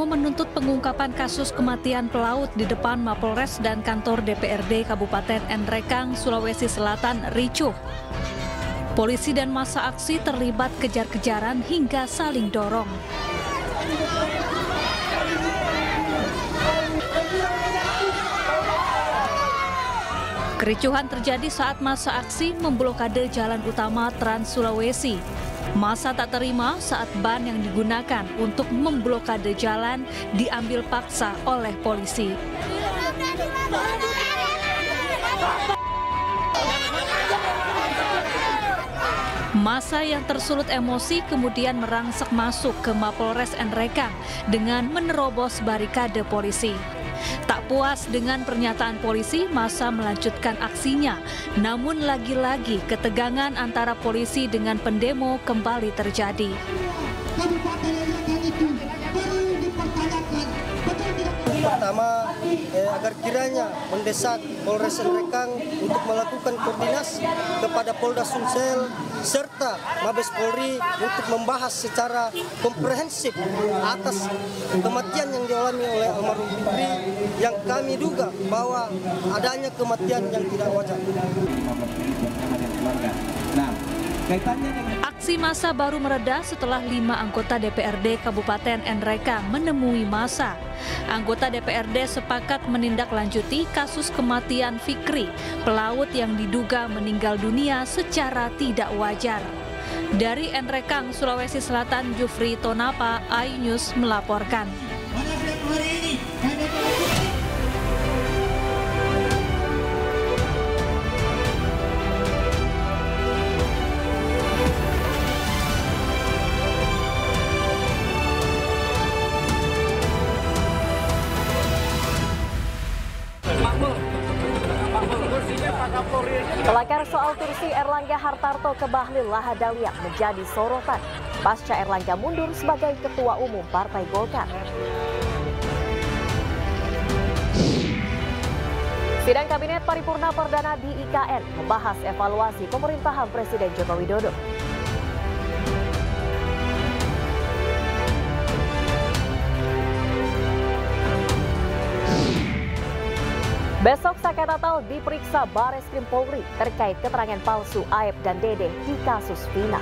Demo menuntut pengungkapan kasus kematian pelaut di depan Mapolres dan kantor DPRD Kabupaten Nrekang, Sulawesi Selatan ricuh. Polisi dan massa aksi terlibat kejar-kejaran hingga saling dorong. Kericuhan terjadi saat massa aksi memblokade jalan utama Trans Sulawesi. Massa tak terima saat ban yang digunakan untuk memblokade jalan diambil paksa oleh polisi. Massa yang tersulut emosi kemudian merangsek masuk ke Mapolres Nrekang dengan menerobos barikade polisi. Tak puas dengan pernyataan polisi, massa melanjutkan aksinya. Namun lagi-lagi ketegangan antara polisi dengan pendemo kembali terjadi. Pertama, agar kiranya mendesak Polres Nrekang untuk melakukan koordinasi kepada Polda Sumsel serta Mabes Polri untuk membahas secara komprehensif atas kematian yang dialami oleh almarhum Fikri yang kami duga bahwa adanya kematian yang tidak wajar. Aksi massa baru mereda setelah 5 anggota DPRD Kabupaten Nrekang menemui massa. Anggota DPRD sepakat menindaklanjuti kasus kematian Fikri, pelaut yang diduga meninggal dunia secara tidak wajar. Dari Nrekang, Sulawesi Selatan, Jufri Tonapa, iNews melaporkan. Kelakar soal kursi Erlangga Hartarto ke Bahlil Lahadalia menjadi sorotan pasca Erlangga mundur sebagai Ketua Umum Partai Golkar. Sidang Kabinet Paripurna Perdana di IKN membahas evaluasi pemerintahan Presiden Joko Widodo. Besok Saka Natal diperiksa Bareskrim Polri terkait keterangan palsu Aep dan Dede di kasus Vina.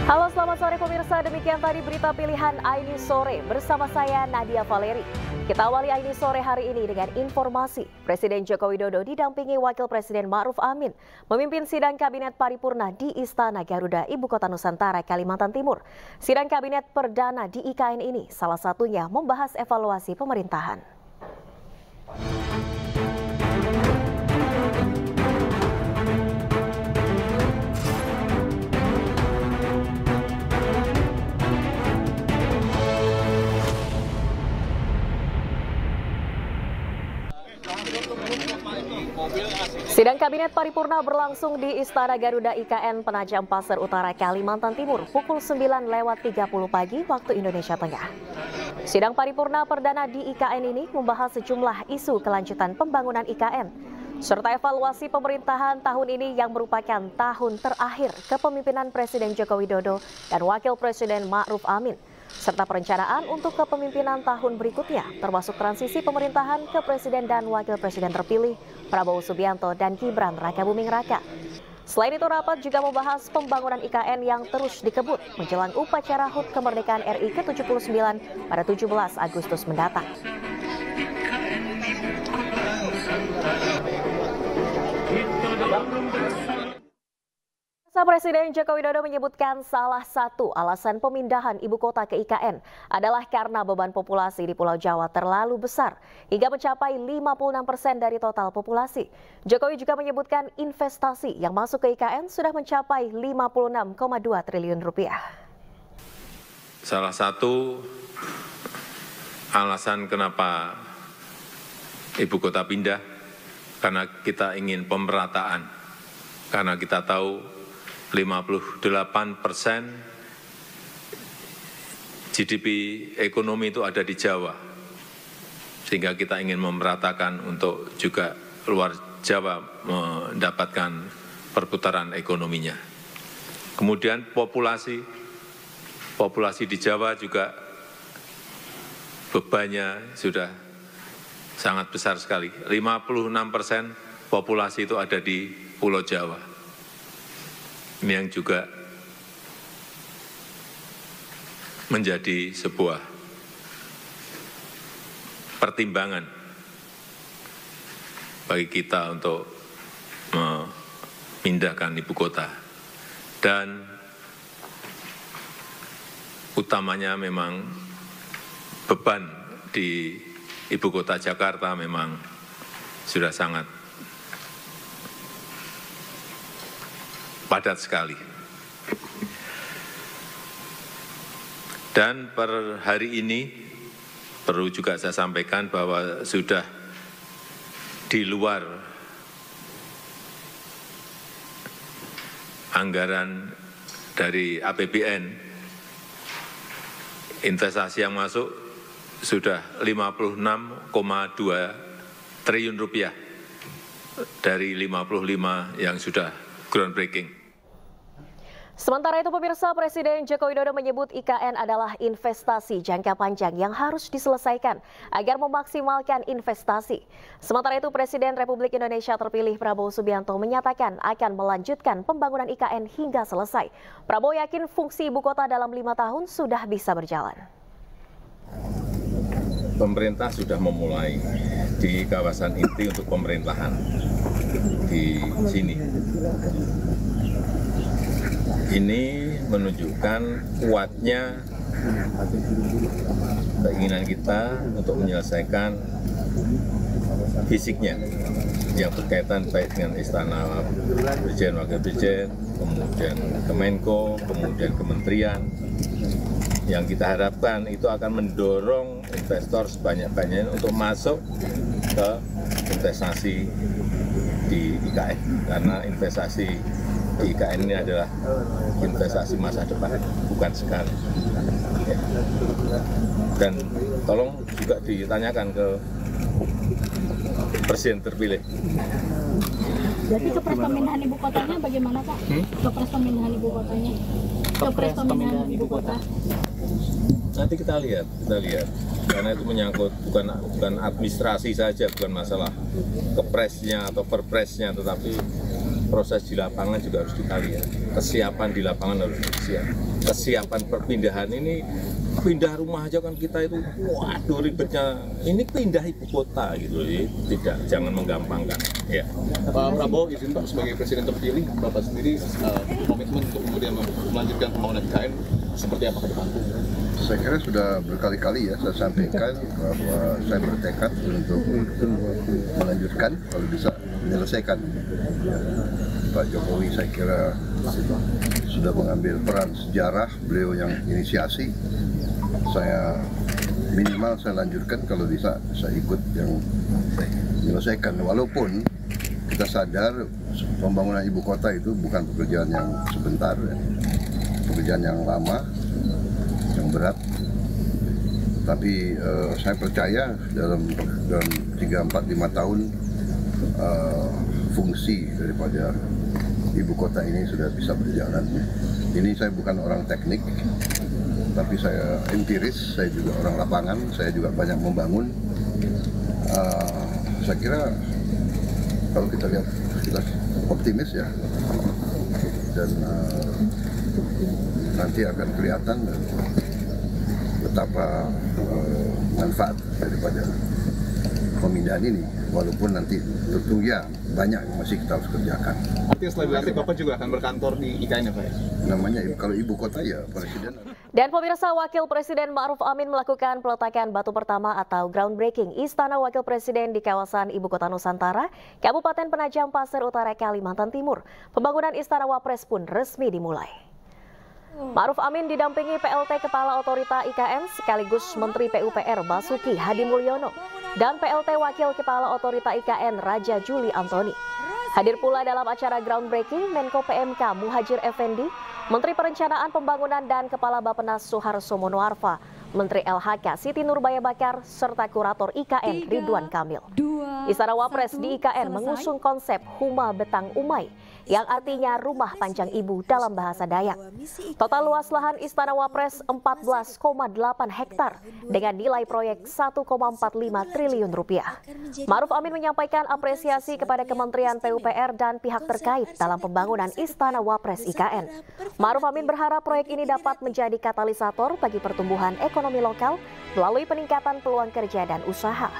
Halo, selamat sore pemirsa. Demikian tadi berita pilihan iNews Sore bersama saya Nadia Valeri. Kita awali iNews Sore hari ini dengan informasi. Presiden Joko Widodo didampingi Wakil Presiden Ma'ruf Amin memimpin sidang Kabinet Paripurna di Istana Garuda, Ibu Kota Nusantara, Kalimantan Timur. Sidang Kabinet Perdana di IKN ini salah satunya membahas evaluasi pemerintahan. Sidang Kabinet Paripurna berlangsung di Istana Garuda IKN Penajam Pasir Utara, Kalimantan Timur pukul 9:30 pagi waktu Indonesia Tengah. Sidang Paripurna Perdana di IKN ini membahas sejumlah isu kelanjutan pembangunan IKN serta evaluasi pemerintahan tahun ini yang merupakan tahun terakhir kepemimpinan Presiden Joko Widodo dan Wakil Presiden Ma'ruf Amin, serta perencanaan untuk kepemimpinan tahun berikutnya, termasuk transisi pemerintahan ke Presiden dan Wakil Presiden terpilih Prabowo Subianto dan Gibran Rakabuming Raka. Selain itu, rapat juga membahas pembangunan IKN yang terus dikebut menjelang upacara HUT kemerdekaan RI ke-79 pada 17 Agustus mendatang. Presiden Joko Widodo menyebutkan salah satu alasan pemindahan ibu kota ke IKN adalah karena beban populasi di Pulau Jawa terlalu besar hingga mencapai 56% dari total populasi. Jokowi juga menyebutkan investasi yang masuk ke IKN sudah mencapai 56,2 triliun rupiah. Salah satu alasan kenapa ibu kota pindah karena kita ingin pemerataan, karena kita tahu 58% GDP ekonomi itu ada di Jawa. sehingga kita ingin memeratakan untuk juga luar Jawa mendapatkan perputaran ekonominya. Kemudian populasi di Jawa juga bebannya sudah sangat besar sekali. 56% populasi itu ada di Pulau Jawa. Ini yang juga menjadi sebuah pertimbangan bagi kita untuk memindahkan ibu kota. Dan utamanya memang beban di ibu kota Jakarta memang sudah sangat padat sekali. Dan per hari ini perlu juga saya sampaikan bahwa sudah di luar anggaran dari APBN, investasi yang masuk sudah 56,2 triliun rupiah dari 55 yang sudah groundbreaking. Sementara itu pemirsa, Presiden Joko Widodo menyebut IKN adalah investasi jangka panjang yang harus diselesaikan agar memaksimalkan investasi. Sementara itu Presiden Republik Indonesia terpilih Prabowo Subianto menyatakan akan melanjutkan pembangunan IKN hingga selesai. Prabowo yakin fungsi ibu kota dalam 5 tahun sudah bisa berjalan. Pemerintah sudah memulai di kawasan inti untuk pemerintahan di sini. Ini menunjukkan kuatnya keinginan kita untuk menyelesaikan fisiknya yang berkaitan baik dengan Istana Presiden, Wakil Presiden, kemudian Kemenko, kemudian kementerian. Yang kita harapkan itu akan mendorong investor sebanyak-banyaknya untuk masuk ke investasi di IKN, karena investasi di IKN ini adalah investasi masa depan, bukan sekarang. Ya. Dan tolong juga ditanyakan ke Presiden terpilih. Jadi kepres pemindahan ibu kotanya bagaimana Pak? Kepres pemindahan ibu kotanya? Kepres pemindahan ibu kota. Nanti kita lihat, karena itu menyangkut bukan administrasi saja, bukan masalah kepresnya atau perpresnya, tetapi proses di lapangan juga harus kita lihat. Kesiapan di lapangan harus siap. Kesiapan perpindahan ini, pindah rumah aja kan kita itu, waduh ribetnya. Ini pindah ibu kota gitu, tidak, jangan menggampangkan. Ya. Pak Prabowo izin Pak sebagai Presiden terpilih, Bapak sendiri komitmen untuk kemudian melanjutkan pembangunan IKN seperti apa ke depan? Saya kira sudah berkali-kali ya saya sampaikan bahwa saya bertekad untuk melanjutkan kalau bisa menyelesaikan. Pak Jokowi saya kira sudah mengambil peran sejarah, beliau yang inisiasi. Saya minimal saya lanjutkan, kalau bisa saya ikut yang menyelesaikan. Walaupun kita sadar pembangunan ibu kota itu bukan pekerjaan yang sebentar, ya. Pekerjaan yang lama, yang berat. Tapi saya percaya dalam 3, 4, 5 tahun fungsi daripada ibu kota ini sudah bisa berjalan. Ini saya bukan orang teknik, tapi saya empiris, saya juga orang lapangan, saya juga banyak membangun. Saya kira kalau kita lihat, kita optimis ya, dan nanti akan kelihatan betapa manfaat daripada pemindahan ini, walaupun nanti tentu ya banyak yang masih kita harus kerjakan. Artinya setelah dilantik Bapak juga akan berkantor di IKN ya Pak? Namanya kalau ibu kota ya Presiden. Dan pemirsa, Wakil Presiden Ma'ruf Amin melakukan peletakan batu pertama atau groundbreaking Istana Wakil Presiden di kawasan Ibu Kota Nusantara, Kabupaten Penajam Pasir Utara, Kalimantan Timur. Pembangunan Istana Wapres pun resmi dimulai. Ma'ruf Amin didampingi PLT Kepala Otorita IKN sekaligus Menteri PUPR Basuki Hadi Mulyono dan PLT Wakil Kepala Otorita IKN Raja Juli Antoni. Hadir pula dalam acara groundbreaking Menko PMK Muhadjir Effendi, Menteri Perencanaan Pembangunan dan Kepala Bappenas Suharso Monoarfa, Menteri LHK Siti Nurbaya Bakar, serta kurator IKN Ridwan Kamil. Istana Wapres di IKN mengusung konsep Huma Betang Umay, yang artinya rumah panjang ibu dalam bahasa Dayak. Total luas lahan Istana Wapres 14,8 hektar dengan nilai proyek 1,45 triliun rupiah. Ma'ruf Amin menyampaikan apresiasi kepada Kementerian PUPR dan pihak terkait dalam pembangunan Istana Wapres IKN. Ma'ruf Amin berharap proyek ini dapat menjadi katalisator bagi pertumbuhan ekonomi lokal melalui peningkatan peluang kerja dan usaha.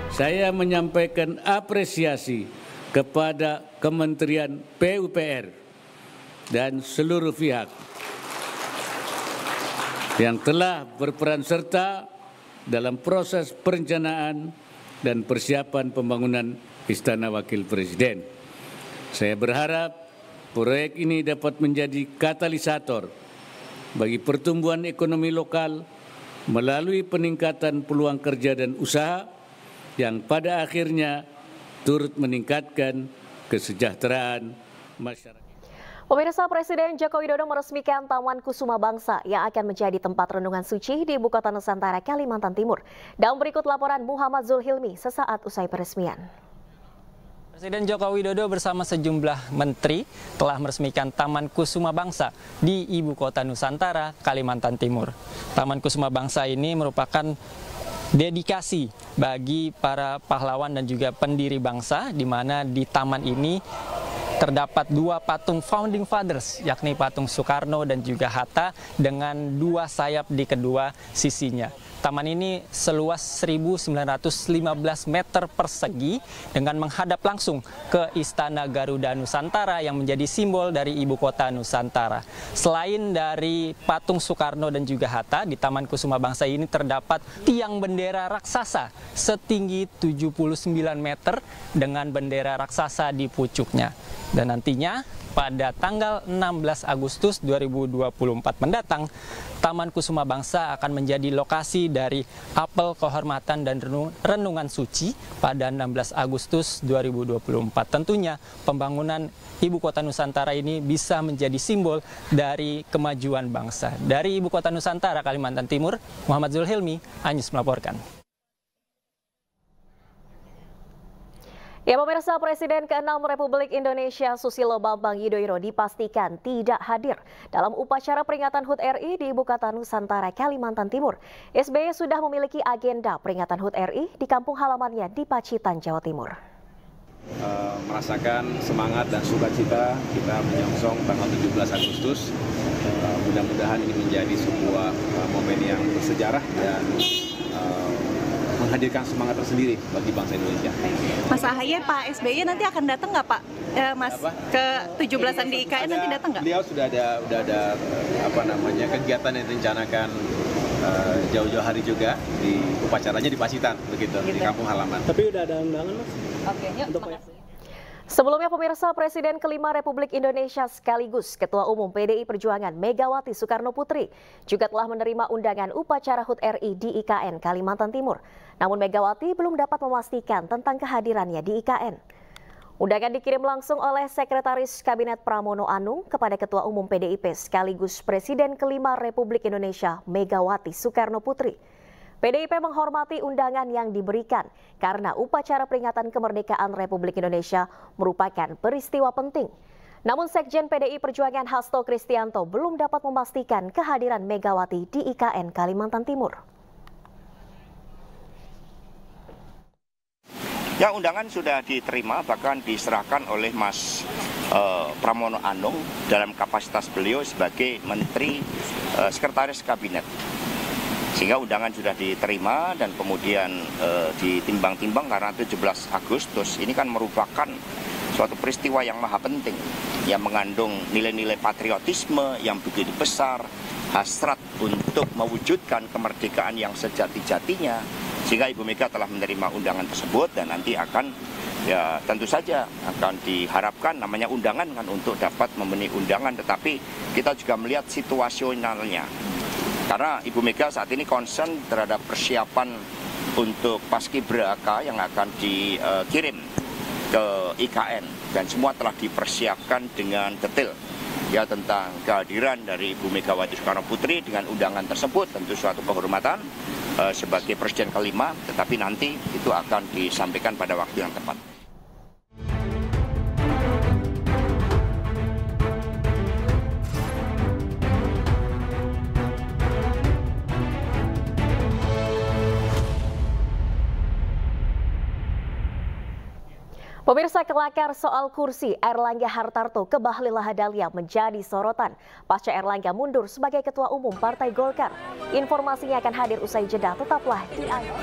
Saya menyampaikan apresiasi kepada Kementerian PUPR dan seluruh pihak yang telah berperan serta dalam proses perencanaan dan persiapan pembangunan Istana Wakil Presiden. Saya berharap proyek ini dapat menjadi katalisator bagi pertumbuhan ekonomi lokal melalui peningkatan peluang kerja dan usaha yang pada akhirnya turut meningkatkan kesejahteraan masyarakat. Pemirsa, Presiden Joko Widodo meresmikan Taman Kusuma Bangsa yang akan menjadi tempat renungan suci di Ibu Kota Nusantara, Kalimantan Timur. Dan berikut laporan Muhammad Zulhilmi sesaat usai peresmian. Presiden Joko Widodo bersama sejumlah menteri telah meresmikan Taman Kusuma Bangsa di Ibu Kota Nusantara, Kalimantan Timur. Taman Kusuma Bangsa ini merupakan dedikasi bagi para pahlawan dan juga pendiri bangsa, di mana di taman ini terdapat dua patung Founding Fathers, yakni patung Soekarno dan juga Hatta dengan dua sayap di kedua sisinya. Taman ini seluas 1.915 meter persegi dengan menghadap langsung ke Istana Garuda Nusantara yang menjadi simbol dari Ibu Kota Nusantara. Selain dari patung Soekarno dan juga Hatta, di Taman Kusuma Bangsa ini terdapat tiang bendera raksasa setinggi 79 meter dengan bendera raksasa di pucuknya. Dan nantinya pada tanggal 16 Agustus 2024 mendatang, Taman Kusuma Bangsa akan menjadi lokasi dari apel kehormatan dan renungan suci pada 16 Agustus 2024. Tentunya pembangunan Ibu Kota Nusantara ini bisa menjadi simbol dari kemajuan bangsa. Dari Ibu Kota Nusantara, Kalimantan Timur, Muhammad Zulhilmi, Anyus melaporkan. Ya, pemirsa, Presiden ke-6 Republik Indonesia Susilo Bambang Yudhoyono dipastikan tidak hadir dalam upacara peringatan HUT RI di Ibu Kota Nusantara, Kalimantan Timur. SBY sudah memiliki agenda peringatan HUT RI di kampung halamannya di Pacitan, Jawa Timur. Merasakan semangat dan sukacita kita menyongsong tanggal 17 Agustus. Mudah-mudahan ini menjadi sebuah momen yang bersejarah dan menghadirkan semangat tersendiri bagi bangsa Indonesia. Mas Ahaye, Pak SBY nanti akan datang nggak Pak? Mas ke 17-an di IKN nanti datang nggak? Beliau sudah ada kegiatan yang direncanakan jauh-jauh hari juga di upacaranya di Pacitan begitu. Di kampung halaman. Tapi udah ada undangan, Mas? Oke, yuk. Sebelumnya, pemirsa, Presiden ke-5 Republik Indonesia sekaligus Ketua Umum PDI Perjuangan Megawati Soekarno Putri juga telah menerima undangan upacara HUT RI di IKN Kalimantan Timur. Namun Megawati belum dapat memastikan tentang kehadirannya di IKN. Undangan dikirim langsung oleh Sekretaris Kabinet Pramono Anung kepada Ketua Umum PDIP sekaligus Presiden ke-5 Republik Indonesia Megawati Soekarno Putri. PDIP menghormati undangan yang diberikan karena upacara peringatan kemerdekaan Republik Indonesia merupakan peristiwa penting. Namun Sekjen PDI Perjuangan Hasto Kristianto belum dapat memastikan kehadiran Megawati di IKN Kalimantan Timur. Ya, undangan sudah diterima, bahkan diserahkan oleh Mas Pramono Anung dalam kapasitas beliau sebagai Menteri Sekretaris Kabinet. Sehingga undangan sudah diterima dan kemudian ditimbang-timbang karena 17 Agustus ini kan merupakan suatu peristiwa yang maha penting, yang mengandung nilai-nilai patriotisme yang begitu besar, hasrat untuk mewujudkan kemerdekaan yang sejati-jatinya. Sehingga Ibu Mega telah menerima undangan tersebut dan nanti akan, ya tentu saja akan diharapkan namanya undangan kan untuk dapat memenuhi undangan, tetapi kita juga melihat situasionalnya. Karena Ibu Mega saat ini concern terhadap persiapan untuk Paskibraka yang akan dikirim ke IKN dan semua telah dipersiapkan dengan detail. ya tentang kehadiran dari Ibu Megawati Soekarno Putri dengan undangan tersebut tentu suatu kehormatan sebagai Presiden kelima, tetapi nanti itu akan disampaikan pada waktu yang tepat. Pemirsa, kelakar soal kursi Airlangga Hartarto ke Bahlil Lahadalia menjadi sorotan pasca Airlangga mundur sebagai Ketua Umum Partai Golkar. Informasinya akan hadir usai jeda, tetaplah di Ayo.